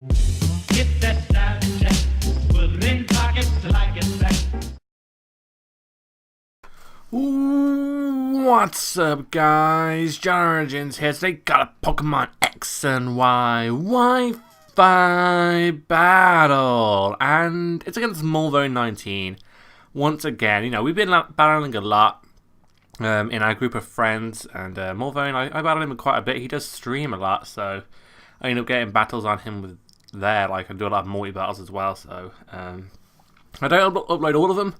Get that style check. Put it in pockets till I get back. What's up, guys? JohnOrigins here. Today got a Pokemon X and Y Wi-Fi battle, and it's against Mulvone19. Once again, you know, we've been battling a lot in our group of friends, and Mulvone, I battle him quite a bit. He does stream a lot, so I end up getting battles on him with like I do a lot of multi-battles as well, so I don't upload all of them.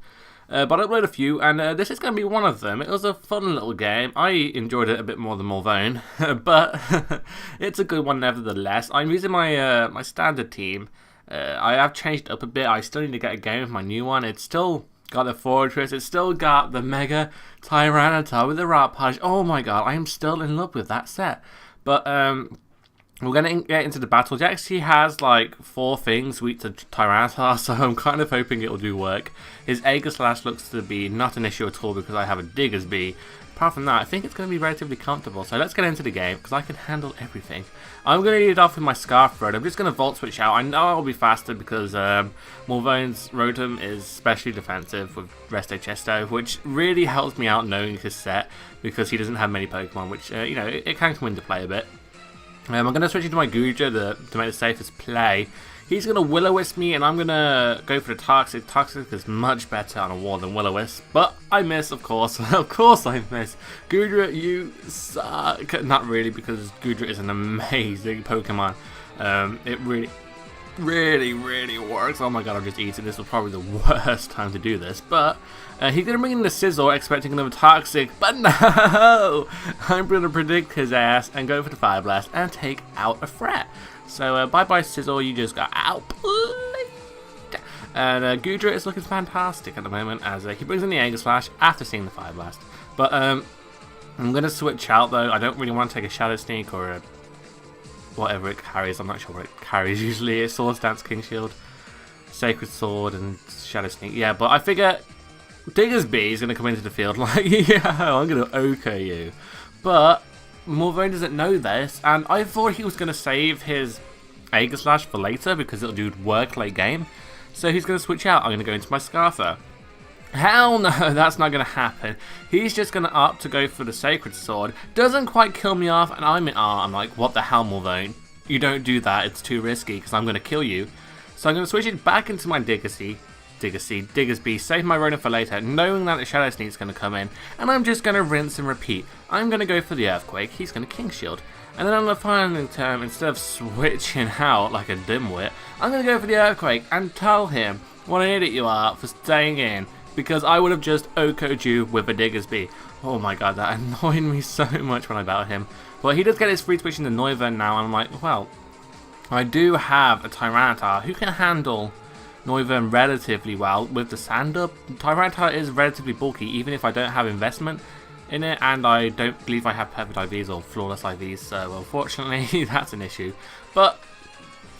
But I uploaded a few, and this is going to be one of them. It was a fun little game. I enjoyed it a bit more than Mulvone, but it's a good one nevertheless. I'm using my my standard team. I have changed it up a bit. I still need to get a game with my new one. It's still got the Fortress. It's still got the Mega Tyranitar with the Rampage. Oh my god, I am still in love with that set. But we're going to get into the battle. It actually has like 4 things weak to Tyranitar, so I'm kind of hoping it'll do work. His Aegislash looks to be not an issue at all because I have a Diggersby. Apart from that, I think it's going to be relatively comfortable. So let's get into the game because I can handle everything. I'm going to lead it off with my Scarf Road. I'm just going to Volt Switch out. I know I'll be faster because Mulvone's Rotom is specially defensive with Resto Chesto, which really helps me out knowing his set because he doesn't have many Pokemon, which, you know, it can come into play a bit. I'm going to switch into my Goodra to make the safest play. He's going to Will-O-Wisp me, and I'm going to go for the Toxic. Toxic is much better on a wall than Will-O-Wisp, but I miss, of course. Of course I miss. Goodra, you suck. Not really, because Goodra is an amazing Pokemon. It really works. Oh my god, I've just eaten. This was probably the worst time to do this, but he's going to bring in the Sizzle, expecting another Toxic, but no! I'm going to predict his ass and go for the Fire Blast and take out a threat. So bye-bye Sizzle, you just got outplayed. And Goodra is looking fantastic at the moment as he brings in the Aegislash after seeing the Fire Blast. But I'm going to switch out though. I don't really want to take a Shadow Sneak or a whatever it carries. I'm not sure what it carries usually. It's Swords Dance, King Shield, Sacred Sword, and Shadow Sneak. Yeah, but I figure Diggersby is going to come into the field like, yeah, I'm going to Oko you. But Mulvone doesn't know this, and I thought he was going to save his Aegislash for later because it'll do work late game. So he's going to switch out. I'm going to go into my Scarfer. Hell no, that's not going to happen. He's just going to opt to go for the Sacred Sword. Doesn't quite kill me off, and I'm like, what the hell, Mulvone? You don't do that, it's too risky, because I'm going to kill you. So I'm going to switch it back into my Diggersby, save my Rotom for later, knowing that the Shadow Sneak's going to come in, and I'm just going to rinse and repeat. I'm going to go for the Earthquake, he's going to King Shield. And then on the final turn, instead of switching out like a dimwit, I'm going to go for the Earthquake and tell him what an idiot you are for staying in. Because I would have just OHKO'd you with a Diggersby. Oh my god, that annoyed me so much when I battled him. But he does get his free switch into Noivern now, and I'm like, well, I do have a Tyranitar who can handle Noivern relatively well with the Sand Up. Tyranitar is relatively bulky, even if I don't have investment in it, and I don't believe I have perfect IVs or flawless IVs, so unfortunately that's an issue. But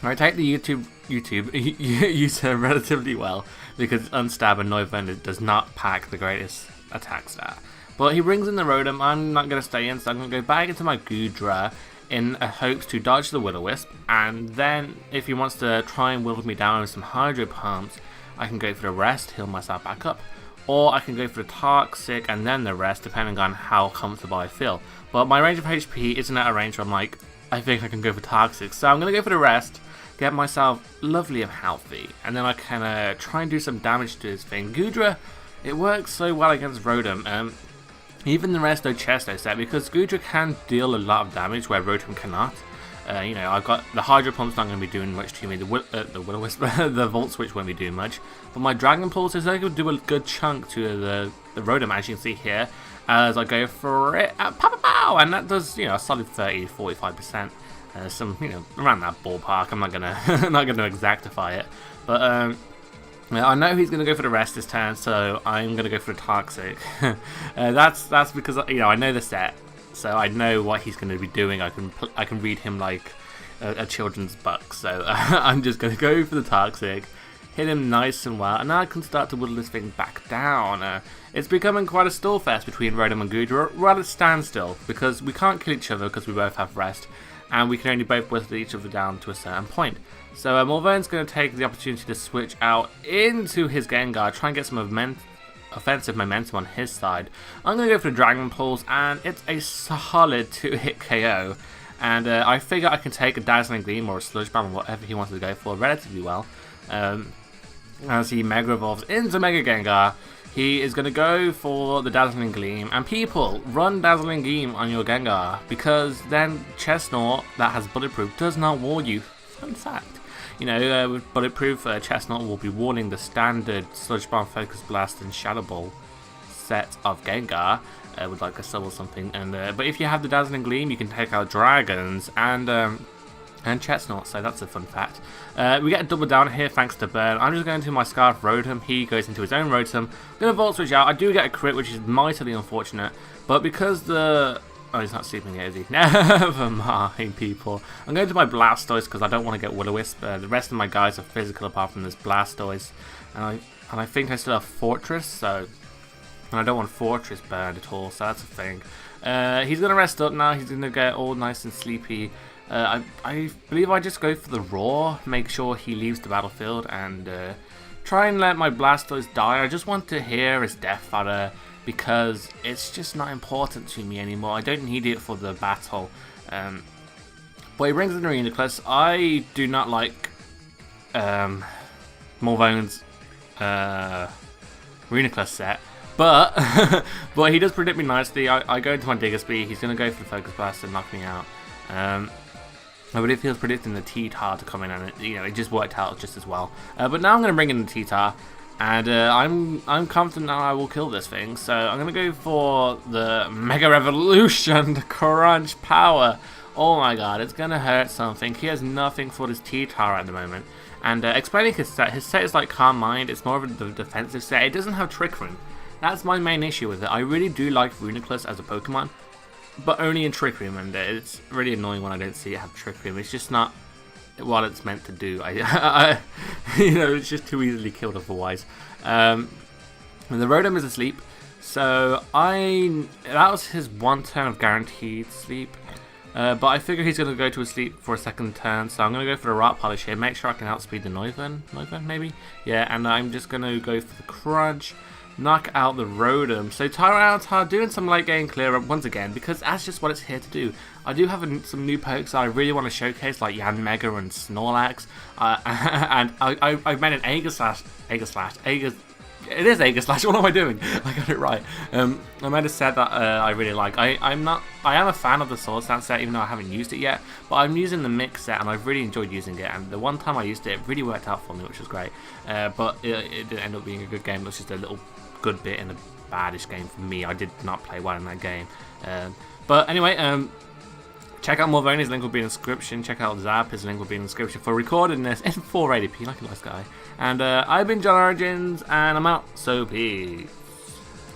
I take the YouTube user relatively well because Unstab and Noivern does not pack the greatest attack stat. But he brings in the Rotom. I'm not going to stay in, so I'm going to go back into my Goodra in hopes to dodge the Will-O-Wisp, and then if he wants to try and whittle me down with some Hydro Pumps, I can go for the Rest, heal myself back up, or I can go for the Toxic and then the Rest, depending on how comfortable I feel. But my range of HP isn't at a range where I'm like, I think I can go for Toxic, so I'm going to go for the Rest, get myself lovely and healthy, and then I can try and do some damage to his thing. Goodra, it works so well against Rotom, even the Resto Chesto set, because Goodra can deal a lot of damage where Rotom cannot. You know, I've got the Hydro Pump's not going to be doing much to me, the Will-O-Wisp, the Volt Switch won't be doing much, but my Dragon Pulse is going to do a good chunk to the Rotom, as you can see here, as I go for it, pow, and that does, you know, a solid 30-45%. Some, you know, around that ballpark. I'm not gonna not gonna exactify it, but I know he's gonna go for the Rest this turn, so I'm gonna go for the Toxic. That's because, you know, I know the set, so I know what he's gonna be doing. I can read him like a children's book, so I'm just gonna go for the Toxic, hit him nice and well, and now I can start to whittle this thing back down. It's becoming quite a stall fest between Rotom and Goodra. We're at a standstill because we can't kill each other because we both have Rest. and we can only both whittle each other down to a certain point. So Mulvone's going to take the opportunity to switch out into his Gengar, try and get some offensive momentum on his side. I'm going to go for the Dragon Pulse, and it's a solid 2-hit KO. And I figure I can take a Dazzling Gleam or a Sludge Bomb or whatever he wants to go for relatively well. As he Mega Evolves into Mega Gengar, he is going to go for the Dazzling Gleam. And people, run Dazzling Gleam on your Gengar, because then Chestnut, that has Bulletproof, does not wall you. Fun fact. You know, with Bulletproof, Chestnut will be warning the standard Sludge Bomb, Focus Blast, and Shadow Ball set of Gengar with like a sub or something. And but if you have the Dazzling Gleam, you can take out Dragons and Chestnut, so that's a fun fact. We get a double down here thanks to Burn. I'm just going to my Scarf Rotom. He goes into his own Rotom. Gonna Volt Switch out. I do get a crit, which is mightily unfortunate, but because the... Oh, he's not sleeping yet, is he? Never mind, people. I'm going to my Blastoise because I don't want to get Will-O-Wisp. The rest of my guys are physical apart from this Blastoise. And I think I still have Fortress, so... And I don't want Fortress burned at all, so that's a thing. He's going to rest up now. He's going to get all nice and sleepy. I believe I just go for the Roar, make sure he leaves the battlefield, and try and let my Blastoise die. I just want to hear his death fodder, because it's just not important to me anymore. I don't need it for the battle. But he brings in the Reuniclus. I do not like Mulvone's Reuniclus set, but but he does predict me nicely. I go into my Diggersby. He's going to go for the Focus Blast and knock me out. I believe he was predicting the T-Tar to come in, and it just worked out just as well. But now I'm going to bring in the T-Tar. And I'm confident that I will kill this thing, so I'm going to go for the Mega Revolution, the Crunch Power. Oh my god, it's going to hurt something. He has nothing for this T-Tar at the moment. And explaining his set is like Calm Mind. It's more of a defensive set. It doesn't have Trick Room. That's my main issue with it. I really do like Reuniclus as a Pokemon, but only in Trick Room, and it's really annoying when I don't see it have Trick Room. It's just not what it's meant to do. It's just too easily killed otherwise. The Rotom is asleep, so that was his one turn of guaranteed sleep. But I figure he's going to go to sleep for a second turn, so I'm going to go for the Rock Polish here, make sure I can outspeed the Noivern maybe? Yeah, and I'm just going to go for the Crunch, knock out the Rotom. So Tyranitar doing some late game clear up once again, because that's just what it's here to do. I do have some new pokes that I really want to showcase, like Yanmega and Snorlax, and I've made an Aegislash. It is Aegislash. What am I doing? I got it right. I made a set that I really like. I am a fan of the Sword Stance set, even though I haven't used it yet. But I'm using the Mix set, and I've really enjoyed using it. And the one time I used it, it really worked out for me, which was great. But it didn't end up being a good game. It was just a little good bit in a baddish game for me. I did not play well in that game. But anyway, check out Mulvone, his link will be in the description. Check out Zap, his link will be in the description for recording this in 480p, like a nice guy. And I've been JohnOrigins, and I'm out, so peace.